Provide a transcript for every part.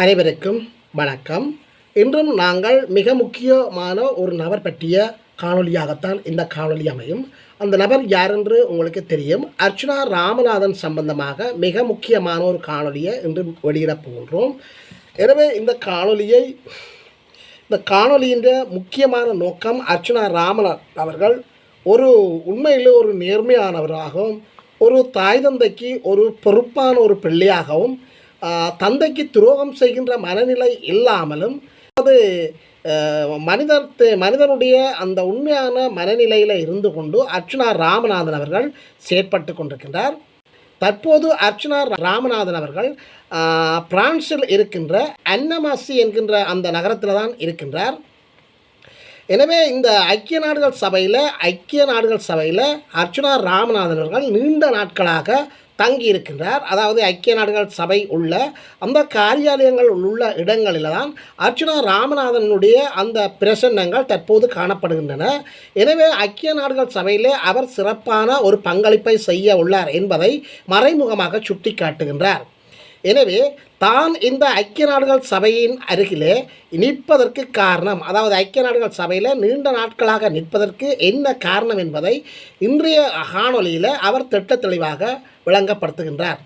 அனைவருக்கும் வணக்கம். இன்றும் நாங்கள் மிக முக்கியமான ஒரு நபர் பற்றிய காணொலியாகத்தான் இந்த காணொலி அமையும். அந்த நபர் யார் என்று உங்களுக்கு தெரியும். அர்ச்சனா ராமநாதன் சம்பந்தமாக மிக முக்கியமான ஒரு காணொலியை இன்று வெளியிடப் போகின்றோம். எனவே இந்த காணொலியின் முக்கியமான நோக்கம், அர்ச்சனா ராமநாதன் அவர்கள் உண்மையில் ஒரு நேர்மையானவராகவும், ஒரு தாய் தந்தைக்கு ஒரு பொறுப்பான ஒரு பிள்ளையாகவும், தந்தைக்கு துரோகம் செய்கின்ற மனநிலை இல்லாமலும், அது மனிதனுடைய அந்த உண்மையான மனநிலையில் இருந்து கொண்டு அர்ச்சனா ராமநாதன் அவர்கள் செயற்பட்டு கொண்டிருக்கின்றார். தற்போது அர்ச்சனா ராமநாதன் அவர்கள் பிரான்சில் இருக்கின்ற அன்னமாசி என்கின்ற அந்த நகரத்தில் தான் இருக்கின்றார். எனவே இந்த ஐக்கிய நாடுகள் சபையில் அர்ச்சனா ராமநாதன் அவர்கள் நீண்ட நாட்களாக தங்கி இருக்கின்றார். அதாவது ஐக்கிய நாடுகள் சபை உள்ள அந்த காரியாலயங்கள் உள்ள இடங்களில் தான் அர்ச்சனா ராமநாதனுடைய அந்த பிரசன்னங்கள் தற்போது காணப்படுகின்றன. எனவே ஐக்கிய நாடுகள் சபையிலே அவர் சிறப்பான ஒரு பங்களிப்பை செய்ய உள்ளார் என்பதை மறைமுகமாக சுட்டி காட்டுகின்றார். எனவே தான் இந்த ஐக்கிய நாடுகள் சபையின் அருகிலே நிற்பதற்கு காரணம், அதாவது ஐக்கிய நாடுகள் சபையில் நீண்ட நாட்களாக நிற்பதற்கு என்ன காரணம் என்பதை இன்றைய காணொலியில் அவர் திட்ட தெளிவாக விளங்கப்படுத்துகின்றார்.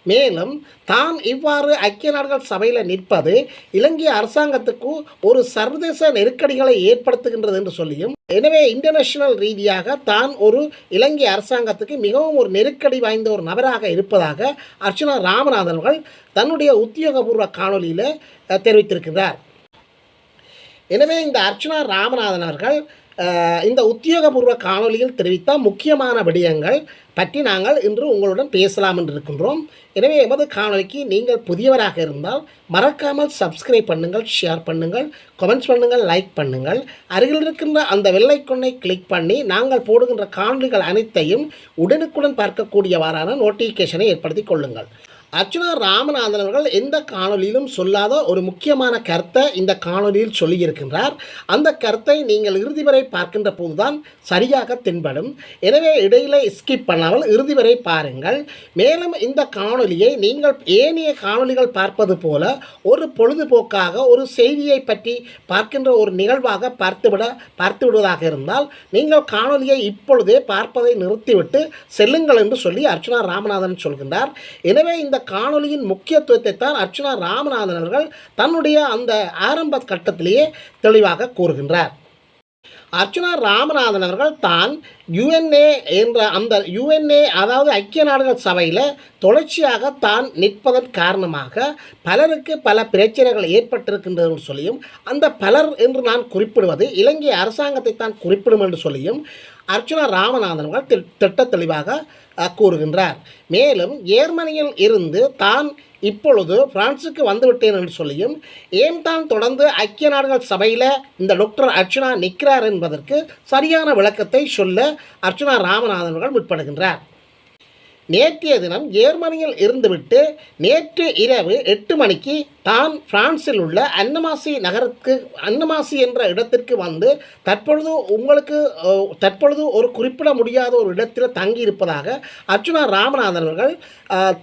மேலும் தான் இவ்வாறு ஐக்கிய நாடுகள் சபையில் நிற்பது இலங்கை அரசாங்கத்துக்கு ஒரு சர்வதேச நெருக்கடிகளை ஏற்படுத்துகின்றது என்று சொல்லியும், எனவே இன்டர்நேஷனல் ரீதியாக தான் ஒரு இலங்கை அரசாங்கத்துக்கு மிகவும் ஒரு நெருக்கடி வாய்ந்த ஒரு நபராக இருப்பதாக அர்ச்சனா ராமநாதன் அவர்கள் தன்னுடைய உத்தியோகபூர்வ காணொலியில் தெரிவித்திருக்கிறார். எனவே இந்த அர்ச்சனா ராமநாதன் அவர்கள் இந்த உத்தியோகபூர்வ காணொலியில் தெரிவித்த முக்கியமான விடயங்கள் பற்றி நாங்கள் இன்று உங்களுடன் பேசலாம் என்று இருக்கின்றோம். எனவே எமது காணொலிக்கு நீங்கள் புதியவராக இருந்தால் மறக்காமல் சப்ஸ்கிரைப் பண்ணுங்கள், ஷேர் பண்ணுங்கள், கமெண்ட்ஸ் பண்ணுங்கள், லைக் பண்ணுங்கள். அருகில் இருக்கின்ற அந்த வெள்ளைக்கொன்னை கிளிக் பண்ணி நாங்கள் போடுகின்ற காணொலிகள் அனைத்தையும் உடனுக்குடன் பார்க்கக்கூடியவாறான நோட்டிஃபிகேஷனை ஏற்படுத்தி கொள்ளுங்கள். அர்ச்சனா ராமநாதன் அவர்கள் எந்த காணொலியிலும் சொல்லாத ஒரு முக்கியமான கருத்தை இந்த காணொலியில் சொல்லியிருக்கின்றார். அந்த கருத்தை நீங்கள் இறுதி வரை பார்க்கின்ற போதுதான் சரியாக தென்படும். எனவே இடையில ஸ்கிப் பண்ணாமல் இறுதி வரை பாருங்கள். மேலும் இந்த காணொலியை நீங்கள் ஏனைய காணொலிகள் பார்ப்பது போல ஒரு பொழுதுபோக்காக ஒரு செய்தியை பற்றி பார்க்கின்ற ஒரு நிகழ்வாக பார்த்து விடுவதாக இருந்தால் நீங்கள் காணொலியை இப்பொழுதே பார்ப்பதை நிறுத்திவிட்டு செல்லுங்கள் என்று சொல்லி அர்ச்சனா ராமநாதன் சொல்கின்றார். எனவே இந்த காணொலியின் முக்கியத்துவத்தை தான் அர்ச்சனா ராமநாதன் அவர்கள் தன்னுடைய அந்த ஆரம்ப கட்டத்திலேயே தெளிவாக கூறுகின்றார். அர்ச்சனா ராமநாதன் அவர்கள் தான் யுஎன்ஏ அதாவது ஐக்கிய நாடுகள் சபையில் தொடர்ச்சியாக தான் நிற்பதன் காரணமாக பலருக்கு பல பிரச்சனைகள் ஏற்பட்டிருக்கின்றது சொல்லியும், அந்த பலர் என்று நான் குறிப்பிடுவது இலங்கை அரசாங்கத்தை தான் குறிப்பிடும் என்று சொல்லியும் அர்ச்சனா ராமநாதன் அவர்கள் திட்ட தெளிவாக கூறுகின்றார். மேலும் ஜெர்மனியில் இருந்து தான் இப்பொழுது பிரான்சுக்கு வந்துவிட்டேன் என்று சொல்லியும், ஏன் தான் தொடர்ந்து ஐக்கிய நாடுகள் சபையில் இந்த டாக்டர் அர்ச்சனா நிற்கிறார் என்பதற்கு சரியான விளக்கத்தை சொல்ல அர்ச்சனா ராமநாதன் அவர்கள் முற்படுகின்றார். நேற்றைய தினம் ஜெர்மனியில் இருந்துவிட்டு நேற்று இரவு 8 மணிக்கு தான் பிரான்சில் உள்ள அன்னமாசி என்ற இடத்திற்கு வந்து தற்பொழுது ஒரு குறிப்பிட முடியாத ஒரு இடத்தில் தங்கியிருப்பதாக அர்ச்சனா ராமநாதன் அவர்கள்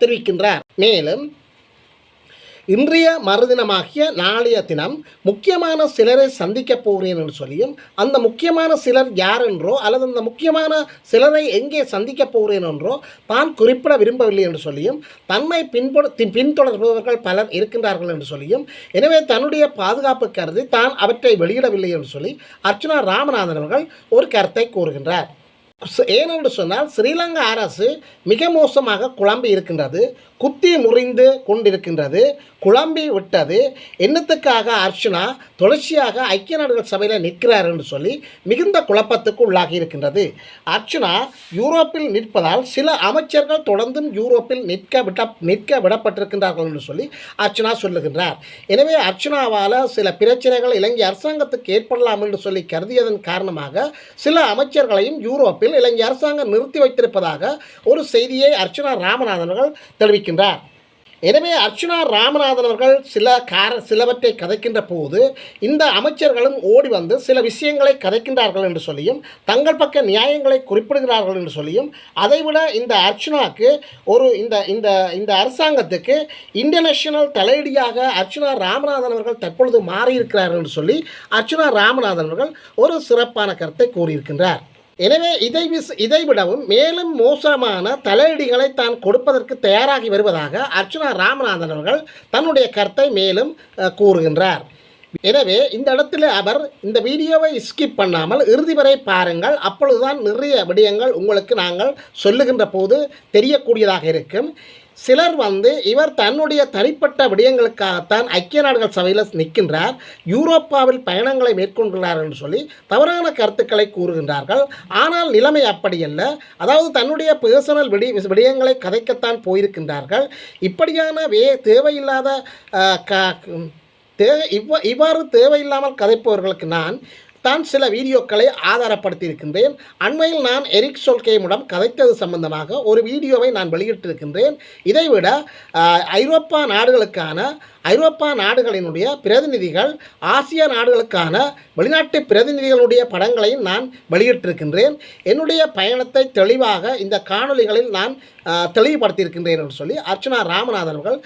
தெரிவிக்கின்றார். மேலும் இன்றைய மறுதினமாகிய நாளைய தினம் முக்கியமான சிலரை சந்திக்கப் போகிறேன் என்று சொல்லியும், அந்த முக்கியமான சிலர் யார் என்றோ அல்லது அந்த முக்கியமான சிலரை எங்கே சந்திக்கப் போகிறேன் என்றோ தான் குறிப்பிட விரும்பவில்லை என்று சொல்லியும், தன்னை பின்தொடர்பவர்கள் பலர் இருக்கின்றார்கள் என்று சொல்லியும், எனவே தன்னுடைய பாதுகாப்பு கருதி தான் அவற்றை வெளியிடவில்லை என்று சொல்லி அர்ச்சனா ராமநாதன் அவர்கள் ஒரு கருத்தை கூறுகின்றார். ஏனென்று சொன்னால் ஸ்ரீலங்கா அரசு மிக மோசமாக குழம்பி இருக்கின்றது, குத்தி முறிந்து கொண்டிருக்கின்றது, குழம்பி விட்டது. என்னத்துக்காக அர்ச்சனா தொடர்ச்சியாக ஐக்கிய நாடுகள் சபையில் நிற்கிறார் என்று சொல்லி மிகுந்த குழப்பத்துக்கு உள்ளாகி இருக்கின்றது. அர்ச்சனா யூரோப்பில் நிற்பதால் சில அமைச்சர்கள் தொடர்ந்தும் யூரோப்பில் நிற்க விடப்பட்டிருக்கின்றார்கள் என்று சொல்லி அர்ச்சனா சொல்லுகின்றார். எனவே அர்ச்சனாவால் சில பிரச்சனைகள் இலங்கை அரசாங்கத்துக்கு ஏற்படலாம் என்று சொல்லி கருதியதன் காரணமாக சில அமைச்சர்களையும் யூரோப்பில் இலங்கை அரசாங்கம் நிறுத்தி வைத்திருப்பதாக ஒரு செய்தியை அர்ச்சனா ராமநாதன் அவர்கள் தெரிவிக்கின்றார். எனவே அர்ச்சுனா ராமநாதன் அவர்கள் சிலவற்றை கதைக்கின்ற போது இந்த அமைச்சர்களும் ஓடி வந்து சில விஷயங்களை கதைக்கின்றார்கள் என்று சொல்லியும் தங்கள் பக்க நியாயங்களை குறிப்பிடுகிறார்கள் என்று சொல்லியும் அதைவிட இந்த அர்ச்சுனாக்கு ஒரு இந்த இந்த இந்த அரசாங்கத்துக்கு இன்டர்நேஷனல் தலையீடியாக அர்ச்சுனா ராமநாதன் அவர்கள் தற்பொழுது மாறியிருக்கிறார்கள் என்று சொல்லி அர்ச்சுனா ராமநாதன் அவர்கள் ஒரு சிறப்பான கருத்தை கூறியிருக்கின்றார். எனவே இதைவிடவும் மேலும் மோசமான தலையீடுகளை தான் கொடுப்பதற்கு தயாராகி வருவதாக அர்ச்சுனா ராமநாதன் அவர்கள் தன்னுடைய கருத்தை மேலும் கூறுகின்றார். எனவே இந்த இடத்துல அவர் இந்த வீடியோவை ஸ்கிப் பண்ணாமல் இறுதி வரை பாருங்கள். அப்பொழுதுதான் நிறைய விடயங்கள் உங்களுக்கு நாங்கள் சொல்லுகின்ற போது தெரியக்கூடியதாக இருக்கும். சிலர் இவர் தன்னுடைய தனிப்பட்ட விடயங்களுக்காகத்தான் ஐக்கிய நாடுகள் சபையில் நிற்கின்றார், யூரோப்பாவில் பயணங்களை மேற்கொள்கிறார் என்று சொல்லி தவறான கருத்துக்களை கூறுகின்றார்கள். ஆனால் நிலைமை அப்படியல்ல. அதாவது தன்னுடைய பர்சனல் விடயங்களை கதைக்கத்தான் போயிருக்கின்றார்கள். இப்படியான தேவையில்லாத இவ்வாறு தேவையில்லாமல் கதைப்பவர்களுக்கு நான் சில வீடியோக்களை ஆதாரப்படுத்தியிருக்கின்றேன். அண்மையில் நான் எரிக் சொல்கேமிடம் கதைத்தது சம்பந்தமாக ஒரு வீடியோவை நான் வெளியிட்டிருக்கின்றேன். இதைவிட ஐரோப்பா நாடுகளினுடைய பிரதிநிதிகள், ஆசிய நாடுகளுக்கான வெளிநாட்டு பிரதிநிதிகளுடைய படங்களையும் நான் வெளியிட்டிருக்கின்றேன். என்னுடைய பயணத்தை தெளிவாக இந்த காணொலிகளில் நான் தெளிவுபடுத்தியிருக்கின்றேன் என்று சொல்லி அர்ச்சுனா ராமநாதன் அவர்கள்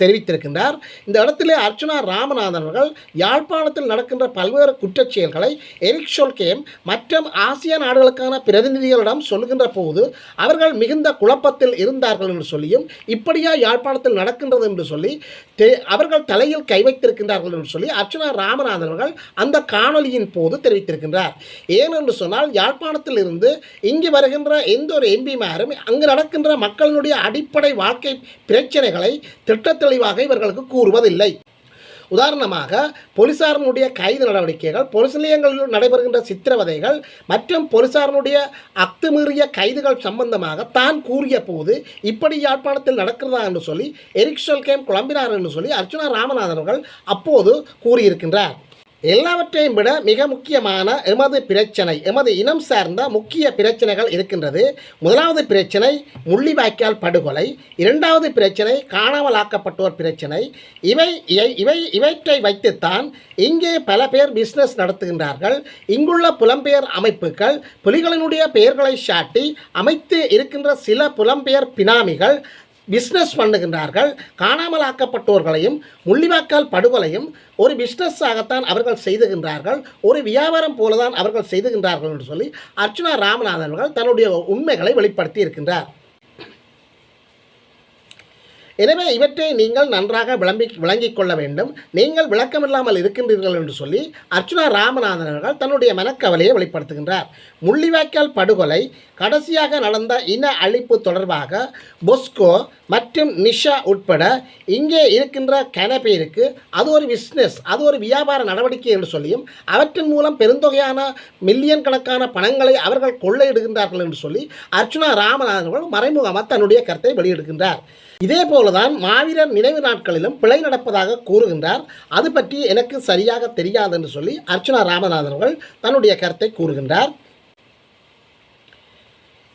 தெரிவித்திருக்கின்றார். இந்த இடத்திலே அர்ச்சுனா ராமநாதன் அவர்கள் யாழ்ப்பாணத்தில் நடக்கின்ற பல்வேறு குற்றச் செயல்களை எரிக் சொல்கேம் மற்றும் ஆசிய நாடுகளுக்கான பிரதிநிதிகளிடம் சொல்கின்ற போது அவர்கள் மிகுந்த குழப்பத்தில் இருந்தார்கள் என்று சொல்லியும், இப்படியா யாழ்ப்பாணத்தில் நடக்கின்றது என்று சொல்லி அவர்கள் தலையில் கை வைத்திருக்கின்றார்கள் என்று சொல்லி அர்ச்சுனா ராமநாதன் அவர்கள் அந்த காணொலியின் போது தெரிவித்திருக்கின்றார். ஏனென்று சொன்னால் யாழ்ப்பாணத்தில் இருந்து இங்கு வருகின்ற எந்த ஒரு எம்பிமாரும் அங்கு நடக்கின்ற மக்களினுடைய அடிப்படை வாழ்க்கை பிரச்சனைகளை திட்டத்தெளிவாக இவர்களுக்கு கூறுவதில்லை. உதாரணமாக போலீசாரனுடைய கைது நடவடிக்கைகள், போலீஸ் நிலையங்களில் நடைபெறுகின்ற சித்திரவதைகள் மற்றும் போலீசாரனுடைய அத்துமீறிய கைதுகள் சம்பந்தமாக தான் கூறிய போது இப்படி யாழ்ப்பாணத்தில் நடக்கிறதா என்று சொல்லி எரிக் சொல்கேம் குழம்பினார் என்று சொல்லி அர்ச்சுனா ராமநாதன் அவர்கள் அப்போது கூறியிருக்கின்றார். எல்லாவற்றையும் விட மிக முக்கியமான எமது இனம் சார்ந்த முக்கிய பிரச்சனைகள் இருக்கின்றது. முதலாவது பிரச்சனை முள்ளிவாய்க்கால் படுகொலை, இரண்டாவது பிரச்சனை காணாமல் ஆக்கப்பட்டோர் பிரச்சனை. இவற்றை வைத்துத்தான் இங்கே பல பேர் பிஸ்னஸ் நடத்துகின்றார்கள். இங்குள்ள புலம்பெயர் அமைப்புகள் புலிகளினுடைய பெயர்களை சாட்டி அமைத்து இருக்கின்ற சில புலம்பெயர் பினாமிகள் பிஸ்னஸ் பண்ணுகின்றார்கள். காணாமல் ஆக்கப்பட்டோர்களையும் முள்ளிவாய்க்கால் படுகொலையும் ஒரு பிஸ்னஸாகத்தான் அவர்கள் செய்துகின்றார்கள், ஒரு வியாபாரம் போலதான் அவர்கள் செய்துகின்றார்கள் என்று சொல்லி அர்ச்சுனா ராமநாதன் அவர்கள் தன்னுடைய உண்மைகளை வெளிப்படுத்தி இருக்கின்றார். எனவே இவற்றை நீங்கள் நன்றாக விளங்கிக் கொள்ள வேண்டும். நீங்கள் விளக்கமில்லாமல் இருக்கின்றீர்கள் என்று சொல்லி அர்ச்சுனா ராமநாதன் அவர்கள் தன்னுடைய மனக்கவலையை வெளிப்படுத்துகின்றார். முள்ளிவாய்க்கால் படுகொலை, கடைசியாக நடந்த இன அழிப்பு தொடர்பாக பொஸ்கோ மற்றும் நிஷா உட்பட இங்கே இருக்கின்ற கனபேருக்கு அது ஒரு பிஸ்னஸ், அது ஒரு வியாபார நடவடிக்கை என்று சொல்லியும் அவற்றின் மூலம் பெருந்தொகையான மில்லியன் கணக்கான பணங்களை அவர்கள் கொள்ளையிடுகின்றார்கள் என்று சொல்லி அர்ச்சுனா ராமநாதன் அவர்கள் மறைமுகமாக தன்னுடைய கருத்தை வெளியிடுகின்றார். இதே போலதான் மாவீரர் நினைவு நாட்களிலும் பிழை நடப்பதாக கூறுகின்றார். அது பற்றி எனக்கு சரியாக தெரியாது என்று சொல்லி அர்ச்சுனா ராமநாதன் அவர்கள் தன்னுடைய கருத்தை கூறுகின்றார்.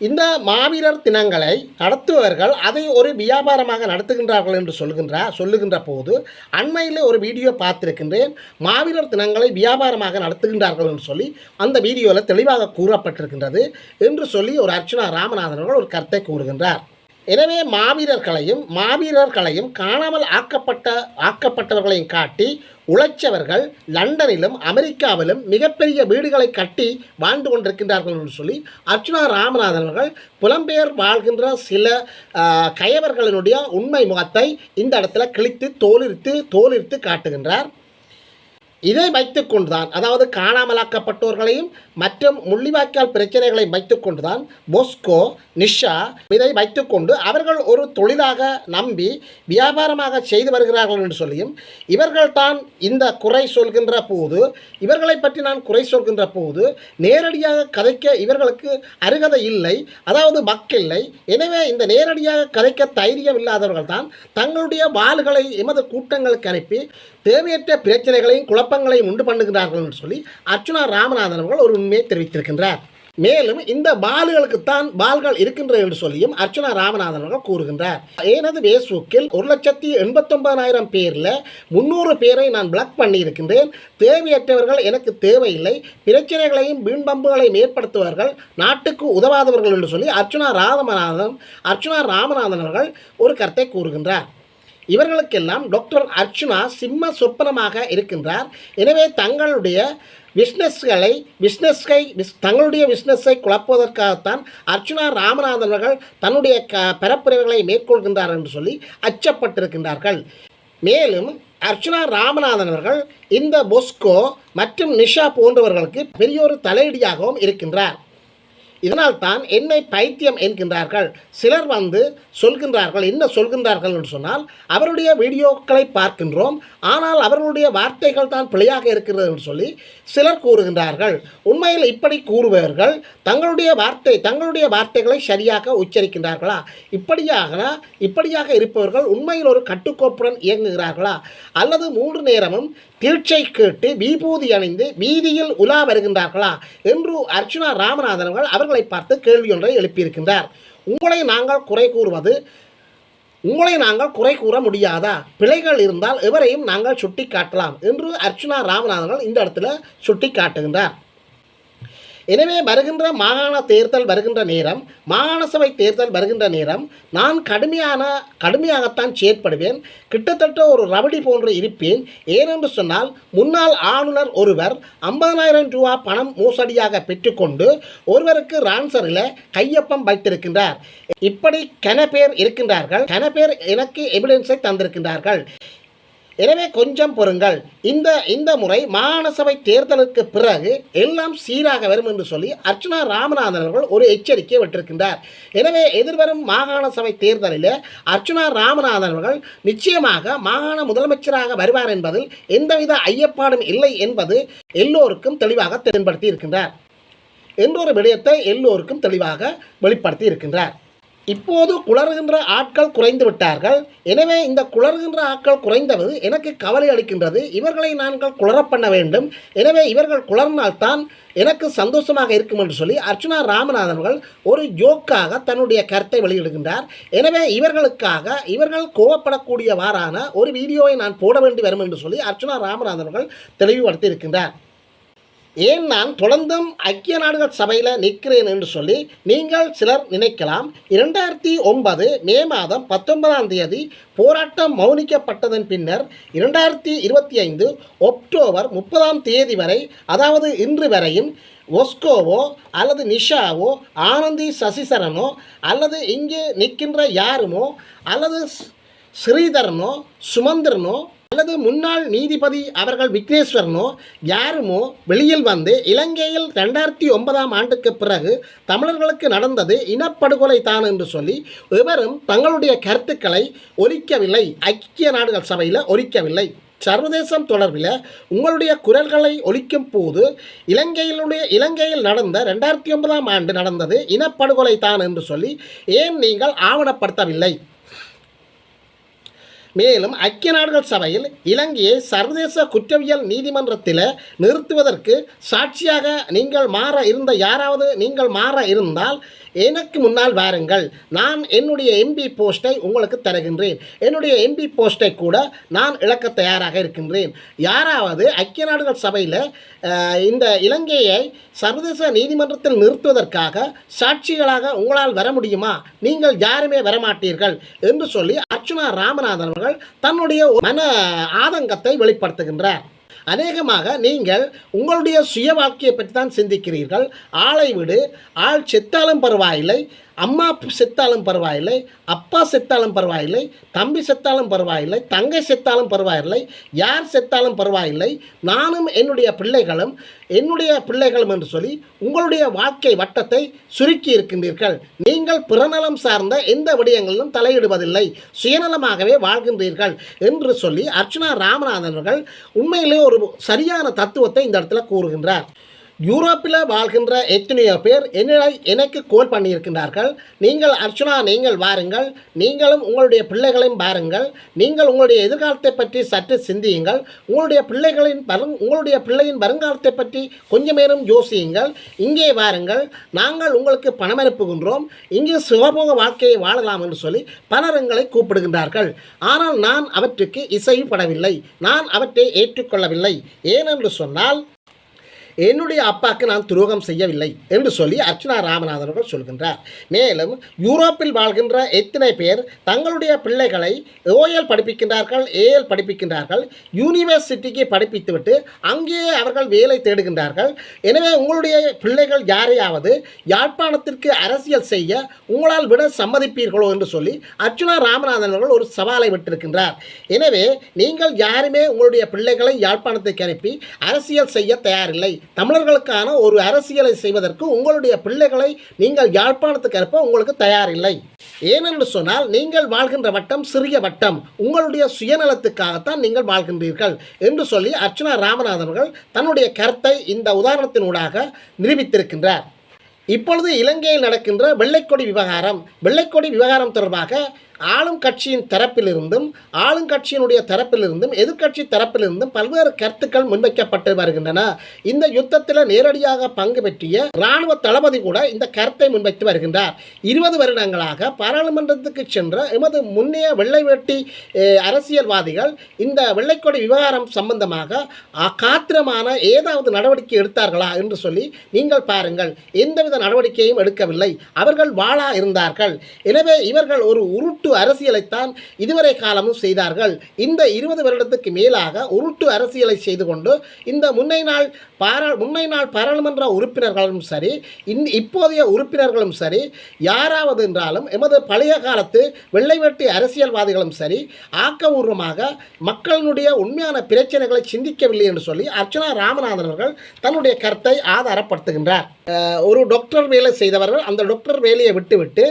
இந்த மாவீரர் தினங்களை நடத்துபவர்கள் அதை ஒரு வியாபாரமாக நடத்துகின்றார்கள் என்று சொல்லுகின்ற போது அண்மையில் ஒரு வீடியோ பார்த்திருக்கின்றேன். மாவீரர் தினங்களை வியாபாரமாக நடத்துகின்றார்கள் என்று சொல்லி அந்த வீடியோவில் தெளிவாக கூறப்பட்டிருக்கின்றது என்று சொல்லி ஒரு அர்ச்சுனா ராமநாதன் அவர்கள் ஒரு கருத்தை கூறுகின்றார். எனவே மாவீரர்களையும் காணாமல் ஆக்கப்பட்டவர்களையும் காட்டி உழைச்சவர்கள் லண்டனிலும் அமெரிக்காவிலும் மிகப்பெரிய வீடுகளை கட்டி வாழ்ந்து கொண்டிருக்கின்றார்கள் என்று சொல்லி அர்ச்சுனா ராமநாதன் அவர்கள் புலம்பெயர் வாழ்கின்ற சில கயவர்களினுடைய உண்மை முகத்தை இந்த இடத்துல கிழித்து தோலிர்த்து காட்டுகின்றார். இதை வைத்துக்கொண்டுதான், அதாவது காணாமலாக்கப்பட்டோர்களையும் மற்றும் முள்ளிவாய்க்கால் பிரச்சனைகளை வைத்துக்கொண்டுதான் பொஸ்கோ, நிஷா இதை வைத்துக்கொண்டு அவர்கள் ஒரு தொழிலாக நம்பி வியாபாரமாக செய்து வருகிறார்கள் என்று சொல்லியும் இவர்கள் தான் இந்த குறை சொல்கின்ற போது, இவர்களை பற்றி நான் குறை சொல்கின்ற போது நேரடியாக கதைக்க இவர்களுக்கு அருகதை இல்லை, அதாவது வக்கில்லை. எனவே இந்த நேரடியாக கதைக்க தைரியம் இல்லாதவர்கள் தான் தங்களுடைய வாள்களை எமது கூட்டங்களுக்கு அனுப்பி தேவையற்ற பிரச்சனைகளையும் குழப்பங்களையும் உண்டு பண்ணுகிறார்கள் என்று சொல்லி அர்ச்சுனா ராமநாதன் அவர்கள் ஒரு உண்மையை தெரிவித்திருக்கின்றார். மேலும் இந்த பால்களுக்குத்தான் பால்கள் இருக்கின்றது என்று சொல்லியும் அர்ச்சனா ராமநாதன் அவர்கள் கூறுகின்றார். எனது ஃபேஸ்புக்கில் 1,89,000 பேரில் 300 பேரை நான் பிளாக் பண்ணி இருக்கின்றேன். தேவையற்றவர்கள் எனக்கு தேவையில்லை, பிரச்சனைகளையும் வீண்பம்புகளையும் ஏற்படுத்துவார்கள், நாட்டுக்கு உதவாதவர்கள் என்று சொல்லி அர்ச்சனா ராமநாதன் அவர்கள் ஒரு கருத்தை கூறுகின்றார். இவர்களுக்கெல்லாம் டாக்டர் அர்ச்சனா சிம்ம சொப்பனமாக இருக்கின்றார். எனவே தங்களுடைய தங்களுடைய பிஸ்னஸை குழப்புவதற்காகத்தான் அர்ச்சனா ராமநாதன் அவர்கள் தன்னுடைய பரப்புரைகளை மேற்கொள்கின்றார் என்று சொல்லி அச்சப்பட்டிருக்கின்றார்கள். மேலும் அர்ச்சனா ராமநாதன் அவர்கள் இந்த பொஸ்கோ மற்றும் நிஷா போன்றவர்களுக்கு பெரியோரு தலையீடியாகவும் இருக்கின்றார். இதனால் தான் என்னை பைத்தியம் என்கின்றார்கள். சிலர் சொல்கின்றார்கள், என்ன சொல்கின்றார்கள் என்று சொன்னால், அவருடைய வீடியோக்களை பார்க்கின்றோம், ஆனால் அவர்களுடைய வார்த்தைகள் தான் பிழையாக இருக்கிறது என்று சொல்லி சிலர் கூறுகின்றார்கள். உண்மையில் இப்படி கூறுபவர்கள் தங்களுடைய வார்த்தைகளை சரியாக உச்சரிக்கின்றார்களா? இப்படியாக இருப்பவர்கள் உண்மையில் ஒரு கட்டுக்கோப்புடன் இயங்குகிறார்களா? அல்லது 3 நேரமும் தீட்சை கேட்டு விபூதி அணிந்து வீதியில் உலா வருகின்றார்களா என்று அர்ச்சனா ராமநாதன் அவர்களை பார்த்து கேள்வி ஒன்றை எழுப்பியிருக்கின்றார். உங்களை நாங்கள் குறை கூற முடியாதா? பிழைகள் இருந்தால் எவரையும் நாங்கள் சுட்டி காட்டலாம் என்று அர்ச்சனா ராமநாதன் இந்த இடத்துல சுட்டி காட்டுகின்றார். எனவே மாகாண சபை தேர்தல் வருகின்ற நேரம் நான் கடுமையாகத்தான் செயற்படுவேன். கிட்டத்தட்ட ஒரு ரவடி போன்று இருப்பேன். ஏனென்று சொன்னால், முன்னாள் ஆளுநர் ஒருவர் 50,000 ரூபா பணம் மோசடியாக பெற்றுக்கொண்டு ஒருவருக்கு ரான்சரில் கையொப்பம் வைத்திருக்கின்றார். இப்படி கன பேர் இருக்கின்றார்கள். கன பேர் எனக்கு எவிடன்ஸை தந்திருக்கின்றார்கள். எனவே கொஞ்சம் பொறுங்கள். இந்த முறை மாகாண சபை தேர்தலுக்கு பிறகு எல்லாம் சீராக வரும் என்று சொல்லி அர்ச்சனா ராமநாதன் அவர்கள் ஒரு எச்சரிக்கை விட்டிருக்கின்றார். எனவே எதிர்வரும் மாகாண சபை தேர்தலில் அர்ச்சனா ராமநாதன் அவர்கள் நிச்சயமாக மாகாண முதலமைச்சராக வருவார் என்பதில் எந்தவித ஐயப்பாடும் இல்லை என்பது எல்லோருக்கும் தெளிவாக தென்படுத்தி இருக்கின்றார் என்றொரு விடயத்தை எல்லோருக்கும் தெளிவாக வெளிப்படுத்தி இருக்கின்றார். இப்போது குளறுகின்ற ஆட்கள் குறைந்து விட்டார்கள். எனவே இந்த குளறுகின்ற ஆட்கள் குறைந்தது எனக்கு கவலை அளிக்கின்றது. இவர்களை நாங்கள் குளர பண்ண வேண்டும். எனவே இவர்கள் குளர்னால்தான் எனக்கு சந்தோஷமாக இருக்கும் என்று சொல்லி அர்ச்சனா ராமநாதன் அவர்கள் ஒரு ஜோக்காக தன்னுடைய கருத்தை வெளியிடுகின்றார். எனவே இவர்கள் கோவப்படக்கூடியவாறான ஒரு வீடியோவை நான் போட வேண்டி வரும் என்று சொல்லி அர்ச்சனா ராமநாதன் அவர்கள் தெளிவுபடுத்தி இருக்கின்றார். ஏன் நான் தொடர்ந்தும் ஐக்கிய நாடுகள் சபையில் நிற்கிறேன் என்று சொல்லி நீங்கள் சிலர் நினைக்கலாம். 2009 மே மாதம் 19ஆம் தேதி போராட்டம் மௌனிக்கப்பட்டதன் பின்னர் 2025 அக்டோபர் 30ஆம் தேதி வரை, அதாவது இன்று வரையும் ஒஸ்கோவோ அல்லது நிஷாவோ ஆனந்தி சசிசரனோ அல்லது இங்கே நிற்கின்ற யாருமோ அல்லது ஸ்ரீதரனோ சுமந்திரனோ அல்லது முன்னாள் நீதிபதி அவர்கள் விக்னேஸ்வரனோ யாருமோ வெளியில் வந்து இலங்கையில் 2009ஆம் ஆண்டுக்கு பிறகு தமிழர்களுக்கு நடந்தது இனப்படுகொலை தான் என்று சொல்லி எவரும் தங்களுடைய கருத்துக்களை ஒலிக்கவில்லை. ஐக்கிய நாடுகள் சபையில் ஒலிக்கவில்லை. சர்வதேசம் தொடர்பில் உங்களுடைய குரல்களை ஒலிக்கும் போது இலங்கையில் நடந்த 2009ஆம் ஆண்டு நடந்தது இனப்படுகொலை தான் என்று சொல்லி ஏன் நீங்கள் ஆவணப்படுத்தவில்லை? மேலும் ஐக்கிய நாடுகள் சபையில் இலங்கையை சர்வதேச குற்றவியல் நீதிமன்றத்தில் நிறுத்துவதற்கு சாட்சியாக நீங்கள் மாற இருந்தால் எனக்கு முன்னால் வாருங்கள். நான் என்னுடைய எம்பி போஸ்ட்டை உங்களுக்கு தருகின்றேன். என்னுடைய எம்பி போஸ்ட்டை கூட நான் இழக்க தயாராக இருக்கின்றேன். யாராவது ஐக்கிய நாடுகள் சபையில் இந்த இலங்கையை சர்வதேச நீதிமன்றத்தில் நிறுத்துவதற்காக சாட்சிகளாக உங்களால் வர முடியுமா? நீங்கள் யாருமே வரமாட்டீர்கள் என்று சொல்லி அர்ச்சனா ராமநாதன் அவர்கள் தன்னுடைய மன ஆதங்கத்தை வெளிப்படுத்துகின்றார். அநேகமாக நீங்கள் உங்களுடைய சுய வாழ்க்கையை பற்றி தான் சிந்திக்கிறீர்கள். ஆளை விடு, ஆள் செத்தாலும் பரவாயில்லை, அம்மா செத்தாலும் பரவாயில்லை, அப்பா செத்தாலும் பரவாயில்லை, தம்பி செத்தாலும் பரவாயில்லை, தங்கை செத்தாலும் பரவாயில்லை, யார் செத்தாலும் பரவாயில்லை, நானும் என்னுடைய பிள்ளைகளும் என்று சொல்லி உங்களுடைய வாழ்க்கை வட்டத்தை சுருக்கி இருக்கின்றீர்கள். நீங்கள் பிறநலம் சார்ந்த எந்த விடயங்களிலும் தலையிடுவதில்லை, சுயநலமாகவே வாழ்கின்றீர்கள் என்று சொல்லி அர்ச்சனா ராமநாதன் அவர்கள் உண்மையிலே ஒரு சரியான தத்துவத்தை இந்த இடத்துல கூறுகின்றார். யூரோப்பில் வாழ்கின்ற எத்தனையோ பேர் எனக்கு கோல் பண்ணியிருக்கின்றார்கள். நீங்கள் அர்ச்சனா, நீங்கள் வாருங்கள், நீங்களும் உங்களுடைய பிள்ளைகளையும் பாருங்கள், நீங்கள் உங்களுடைய எதிர்காலத்தை பற்றி சற்று சிந்தியுங்கள், உங்களுடைய பிள்ளையின் வருங்காலத்தை பற்றி கொஞ்சமேனும் யோசியுங்கள், இங்கே வாருங்கள், நாங்கள் உங்களுக்கு பணம் அனுப்புகின்றோம், இங்கே சுகபோக வாழ்க்கையை வாழலாம் என்று சொல்லி பலர் எங்களை கூப்பிடுகின்றார்கள். ஆனால் நான் அவற்றுக்கு இசைப்படவில்லை, நான் அவற்றை ஏற்றுக்கொள்ளவில்லை. ஏனென்று சொன்னால் என்னுடைய அப்பாவுக்கு நான் துரோகம் செய்யவில்லை என்று சொல்லி அர்ச்சனா ராமநாதன் அவர்கள் சொல்கின்றார். மேலும் யூரோப்பில் வாழ்கின்ற எத்தனை பேர் தங்களுடைய பிள்ளைகளை ஓஎல் படிப்பிக்கின்றார்கள், ஏஎல் படிப்பிக்கின்றார்கள், யூனிவர்சிட்டிக்கு படிப்பித்துவிட்டு அங்கேயே அவர்கள் வேலை தேடுகின்றார்கள். எனவே உங்களுடைய பிள்ளைகள் யாரையாவது யாழ்ப்பாணத்திற்கு அரசியல் செய்ய உங்களால் விட சம்மதிப்பீர்களோ என்று சொல்லி அர்ச்சனா ராமநாதன் அவர்கள் ஒரு சவாலை விட்டிருக்கின்றார். எனவே நீங்கள் யாருமே உங்களுடைய பிள்ளைகளை யாழ்ப்பாணத்துக்கு அனுப்பி அரசியல் செய்ய தயாரில்லை. தமிழர்களுக்கான ஒரு அரசியலை செய்வதற்கு உங்களுடைய பிள்ளைகளை நீங்கள் யாழ்ப்பாணத்துக்கு அனுப்ப உங்களுக்கு தயாரில்லை. ஏனென்று சொன்னால் நீங்கள் வாழ்கின்ற வட்டம் சிறிய வட்டம், உங்களுடைய சுயநலத்துக்காகத்தான் நீங்கள் வாழ்கின்றீர்கள் என்று சொல்லி அர்ச்சனா ராமநாதன் அவர்கள் தன்னுடைய கருத்தை இந்த உதாரணத்தினூடாக நிரூபித்திருக்கின்றார். இப்பொழுது இலங்கையில் நடக்கின்ற வெள்ளைக்கொடி விவகாரம் தொடர்பாக ஆளும் கட்சியின் தரப்பிலிருந்தும் ஆளுங்கட்சியினுடைய தரப்பிலிருந்தும் எதிர்க்கட்சி தரப்பிலிருந்தும் பல்வேறு கருத்துக்கள் முன்வைக்கப்பட்டு வருகின்றன. இந்த யுத்தத்தில் நேரடியாக பங்கு பெற்றிய இராணுவ தளபதி கூட இந்த கருத்தை முன்வைத்து வருகின்றார். 20 வருடங்களாக பாராளுமன்றத்துக்கு சென்ற எமது முன்னைய வெள்ளை வேட்டி அரசியல்வாதிகள் இந்த வெள்ளைக்கொடி விவகாரம் சம்பந்தமாக காத்திரமான ஏதாவது நடவடிக்கை எடுத்தார்களா என்று சொல்லி நீங்கள் பாருங்கள். எந்தவித நடவடிக்கையும் எடுக்கவில்லை. அவர்கள் வாளா இருந்தார்கள். எனவே இவர்கள் ஒரு உருட்டு அரசியலைத்தான் இதுவரை காலமும் செய்தார்கள். இந்த 20 வருடத்துக்கு மேலாக உருட்டு அரசியலை செய்து கொண்டு இந்த முன்னை நாள் பாராளுமன்ற உறுப்பினர்களும் சரி, இப்போதைய உறுப்பினர்களும் சரி, யாராவது என்றாலும் எமது பழைய காலத்து வெள்ளை வேட்டி அரசியல்வாதிகளும் சரி ஆக்கபூர்வமாக மக்களுடைய உண்மையான பிரச்சனைகளை சிந்திக்கவில்லை என்று சொல்லி அர்ச்சனா ராமநாதன் அவர்கள் தன்னுடைய கருத்தை ஆதாரப்படுத்துகின்றார். ஒரு டாக்டர் வேலை செய்தவர்கள் அந்த டாக்டர் வேலையை விட்டுவிட்டு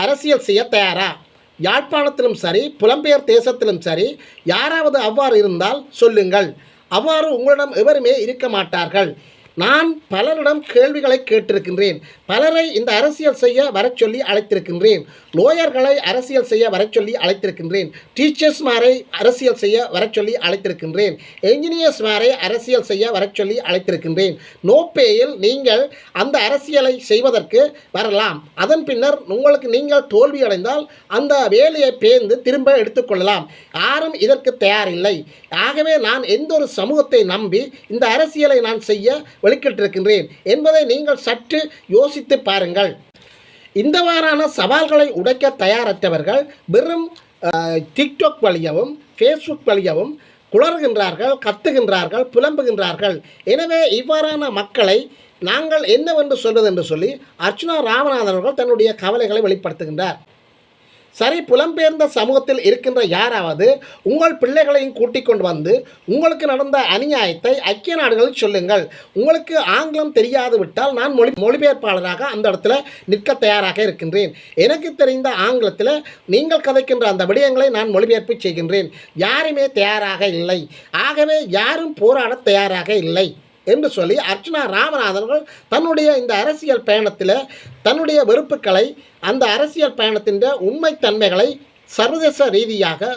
அரசியல் செய்ய தயாரா? யாழ்ப்பாணத்திலும் சரி, புலம்பெயர் தேசத்திலும் சரி, யாராவது அவ்வாறு இருந்தால் சொல்லுங்கள். அவ்வாறு உங்களிடம் எவருமே இருக்க மாட்டார்கள். நான் பலரிடம் கேள்விகளை கேட்டிருக்கின்றேன். பலரை இந்த அரசியல் செய்ய வரச் சொல்லி அழைத்திருக்கின்றேன். லோயர்களை அரசியல் செய்ய வரச் சொல்லி அழைத்திருக்கின்றேன். டீச்சர்ஸ்மாரை அரசியல் செய்ய வரச் சொல்லி அழைத்திருக்கின்றேன். என்ஜினியர்ஸ்மாரை அரசியல் செய்ய வரச் சொல்லி அழைத்திருக்கின்றேன். நோப்பேயில் நீங்கள் அந்த அரசியலை செய்வதற்கு வரலாம். அதன் பின்னர் நீங்கள் தோல்வி அடைந்தால் அந்த வேலையை பேர்ந்து திரும்ப எடுத்துக்கொள்ளலாம். யாரும் இதற்கு தயாரில்லை. ஆகவே நான் எந்த ஒரு சமூகத்தை நம்பி இந்த அரசியலை நான் செய்ய வெளிக்கிட்டிருக்கின்றேன் என்பதை நீங்கள் சற்று யோசித்து பாருங்கள். இந்தவாறான சவால்களை உடைக்க தயாரற்றவர்கள் வெறும் டிக்டாக் வழியாகவும் ஃபேஸ்புக் வழியாகவும் குளறுகின்றார்கள், கத்துகின்றார்கள், புலம்புகின்றார்கள். எனவே இவ்வாறான மக்களை நாங்கள் என்னவென்று சொல்வது என்று சொல்லி அர்ச்சனா ராமநாதன் அவர்கள் தன்னுடைய கவலைகளை வெளிப்படுத்துகின்றார். சரி, புலம்பெயர்ந்த சமூகத்தில் இருக்கின்ற யாராவது உங்கள் பிள்ளைகளையும் கூட்டிக் கொண்டு வந்து உங்களுக்கு நடந்த அநியாயத்தை ஐக்கிய நாடுகளில் சொல்லுங்கள். உங்களுக்கு ஆங்கிலம் தெரியாது விட்டால் நான் மொழிபெயர்ப்பாளராக அந்த இடத்துல நிற்க தயாராக இருக்கின்றேன். எனக்கு தெரிந்த ஆங்கிலத்தில் நீங்கள் கதைக்கின்ற அந்த விடயங்களை நான் மொழிபெயர்ப்பு செய்கின்றேன். யாருமே தயாராக இல்லை. ஆகவே யாரும் போராட தயாராக இல்லை என்று சொல்லி அர்ச்சனா ராமநாதன்கள் தன்னுடைய இந்த அரசியல் பயணத்தில் தன்னுடைய வெறுப்புகளை, அந்த அரசியல் பயணத்தின் உண்மைத்தன்மைகளை சர்வதேச ரீதியாக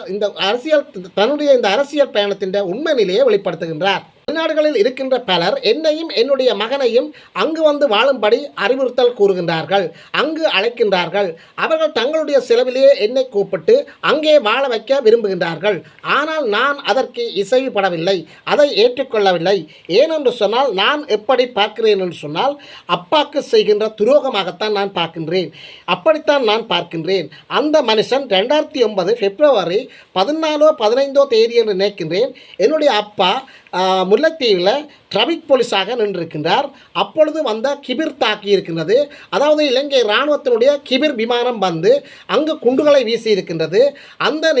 தன்னுடைய இந்த அரசியல் பயணத்தின் உண்மை நிலையை வெளிப்படுத்துகின்றார். வெளிநாடுகளில் இருக்கின்ற பலர் என்னையும் என்னுடைய மகனையும் அங்கு வந்து வாழும்படி அறிவுறுத்தல் கூறுகின்றார்கள், அங்கு அழைக்கின்றார்கள். அவர்கள் தங்களுடைய செலவிலேயே என்னை கூப்பிட்டு அங்கே வாழ வைக்க விரும்புகின்றார்கள். ஆனால் நான் அதற்கு இசைவுபடவில்லை, அதை ஏற்றுக்கொள்ளவில்லை. ஏனென்று சொன்னால் நான் எப்படி பார்க்கிறேன் என்று சொன்னால் அப்பாக்கு செய்கின்ற துரோகமாகத்தான் நான் பார்க்கின்றேன். அப்படித்தான் நான் பார்க்கின்றேன். அந்த மனுஷன் 2009 பிப்ரவரி 14-15 தேதி என்று நினைக்கின்றேன் என்னுடைய அப்பா முல்லைத்தீவில் டிராபிக் போலீஸாக நின்றிருக்கின்றார். அப்பொழுது வந்த கிபிர் தாக்கி இருக்கின்றது. அதாவது இலங்கை இராணுவத்தினுடைய கிபிர் விமானம் வந்து அங்கு குண்டுகளை வீசி இருக்கின்றது. அந்த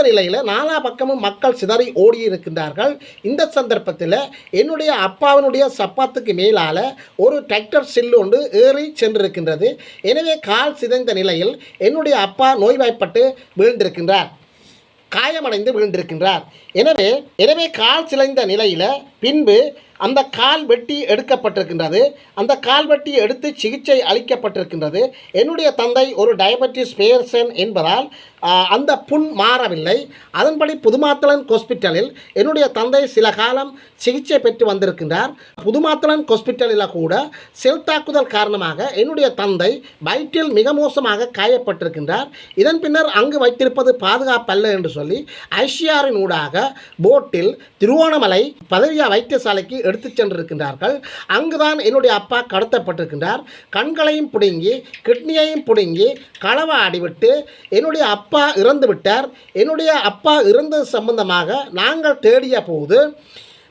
நிலையில் நாலா பக்கமும் மக்கள் சிதறி ஓடி இருக்கின்றார்கள். இந்த சந்தர்ப்பத்தில் என்னுடைய அப்பாவினுடைய சப்பாத்துக்கு மேலால் ஒரு டிராக்டர் சில்லு ஒன்று ஏறி சென்றிருக்கின்றது. எனவே கால் சிதைந்த நிலையில் என்னுடைய அப்பா நோய்வாய்ப்பட்டு வீழ்ந்திருக்கின்றார், காயமடைந்து விழுந்திருக்கின்றார். எனவே கால் சிலைந்த நிலையில் பின்பு அந்த கால் வெட்டி எடுக்கப்பட்டிருக்கின்றது. அந்த கால் வெட்டி எடுத்து சிகிச்சை அளிக்கப்பட்டிருக்கின்றது. என்னுடைய தந்தை ஒரு டயபெட்டிஸ் பேஷண்ட் என்பதால் அந்த புண் மாறவில்லை. அதன்படி புதுமாத்தளன் ஹாஸ்பிட்டலில் என்னுடைய தந்தை சில காலம் சிகிச்சை பெற்று வந்திருக்கின்றார். புதுமாத்தளன் ஹாஸ்பிட்டலில் கூட செல் தாக்குதல் காரணமாக என்னுடைய தந்தை வயிற்றில் மிக மோசமாக காயப்பட்டிருக்கின்றார். இதன் பின்னர் அங்கு வைத்திருப்பது பாதுகாப்பல்ல என்று சொல்லி ஐசிஆரின் ஊடாக போட்டில் திருவோணமலை பதவியா வைத்தியசாலைக்கு எடுத்துச் சென்றிருக்கின்றார்கள். அங்குதான் என்னுடைய அப்பா கடத்தப்பட்டிருக்கின்றார். கண்களையும் பிடுங்கி கிட்னியையும் பிடுங்கி களவாடிவிட்டு என்னுடைய அப்பா இறந்து விட்டார். என்னுடைய அப்பா இறந்தது சம்பந்தமாக நாங்கள் தேடிய போது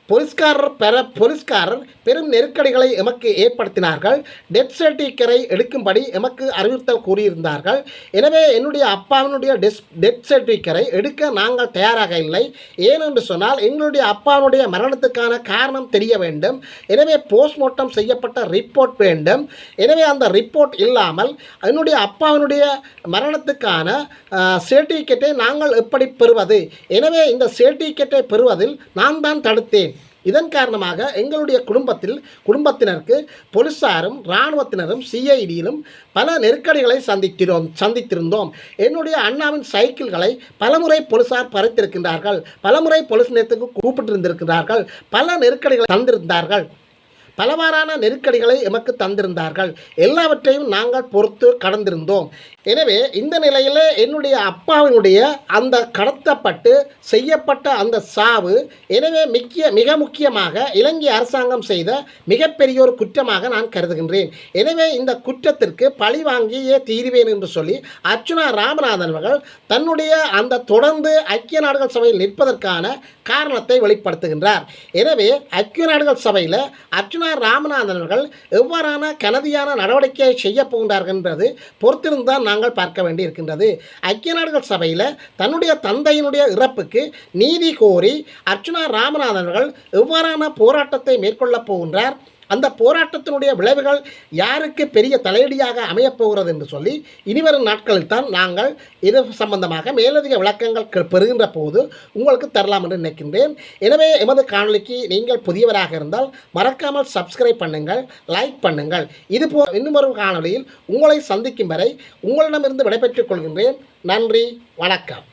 போலீஸ்காரர் பெரும் நெருக்கடிகளை எமக்கு ஏற்படுத்தினார்கள். டெத் சர்டிஃபிகேட்டை எடுக்கும்படி எமக்கு அறிவுறுத்தல் கூறியிருந்தார்கள். எனவே என்னுடைய அப்பாவினுடைய டெத் சர்டிஃபிகேட்டை எடுக்க நாங்கள் தயாராக இல்லை. ஏனென்று சொன்னால் எங்களுடைய அப்பாவினுடைய மரணத்துக்கான காரணம் தெரிய வேண்டும். எனவே போஸ்ட்மார்ட்டம் செய்யப்பட்ட ரிப்போர்ட் வேண்டும். எனவே அந்த ரிப்போர்ட் இல்லாமல் என்னுடைய அப்பாவினுடைய மரணத்துக்கான சர்டிஃபிகேட்டை நாங்கள் எப்படி பெறுவது? எனவே இந்த சர்டிஃபிகேட்டை பெறுவதில் நான் தான் தடுத்தேன். இதன் காரணமாக எங்களுடைய குடும்பத்தினருக்கு போலீஸாரும் இராணுவத்தினரும் சிஐடியிலும் பல நெருக்கடிகளை சந்தித்திருந்தோம். என்னுடைய அண்ணாவின் சைக்கிள்களை பலமுறை போலீஸார் பறித்திருக்கின்றார்கள். பலமுறை போலீஸ் நிலையத்துக்கு கூப்பிட்டிருந்திருக்கிறார்கள். பல நெருக்கடிகளை தந்திருந்தார்கள். பலவாறான நெருக்கடிகளை எமக்கு தந்திருந்தார்கள். எல்லாவற்றையும் நாங்கள் பொறுத்து கடந்திருந்தோம். எனவே இந்த நிலையில் என்னுடைய அப்பாவினுடைய அந்த கடத்தப்பட்டு செய்யப்பட்ட அந்த சாவு எனவே மிக முக்கியமாக இலங்கை அரசாங்கம் செய்த மிகப்பெரிய ஒரு குற்றமாக நான் கருதுகின்றேன். எனவே இந்த குற்றத்திற்கு பழி வாங்கியே தீருவேன் என்று சொல்லி அர்ச்சுனா ராமநாதன் அவர்கள் தன்னுடைய அந்த தொடர்ந்து ஐக்கிய நாடுகள் சபையில் நிற்பதற்கான காரணத்தை வெளிப்படுத்துகின்றார். எனவே ஐக்கிய நாடுகள் சபையில் அர்ச்சுனா ராமநாதன் அவர்கள் எவ்வாறான கனதியான நடவடிக்கையை செய்ய போகின்றார்கள் என்பது பொறுத்திருந்தான் நாங்கள் பார்க்க வேண்டி இருக்கின்றது. ஐக்கிய நாடுகள் சபையில் தன்னுடைய தந்தையினுடைய இறப்புக்கு நீதி கோரி அர்ச்சுனா ராமநாதன் அவர்கள் எவ்வாறான போராட்டத்தை மேற்கொள்ளப் போகின்றார், அந்த போராட்டத்தினுடைய விளைவுகள் யாருக்கு பெரிய தலையடியாக அமையப்போகிறது என்று சொல்லி இனிவரும் நாட்களில் தான் நாங்கள் இது சம்பந்தமாக மேலதிக விளக்கங்கள் பெறுகின்ற போது உங்களுக்கு தரலாம் என்று நினைக்கின்றேன். எனவே எமது காணொலிக்கு நீங்கள் புதியவராக இருந்தால் மறக்காமல் சப்ஸ்கிரைப் பண்ணுங்கள், லைக் பண்ணுங்கள். இதுபோல் இன்னும் ஒரு காணொலியில் உங்களை சந்திக்கும் வரை உங்களிடமிருந்து விடைபெற்றுக் கொள்கின்றேன். நன்றி, வணக்கம்.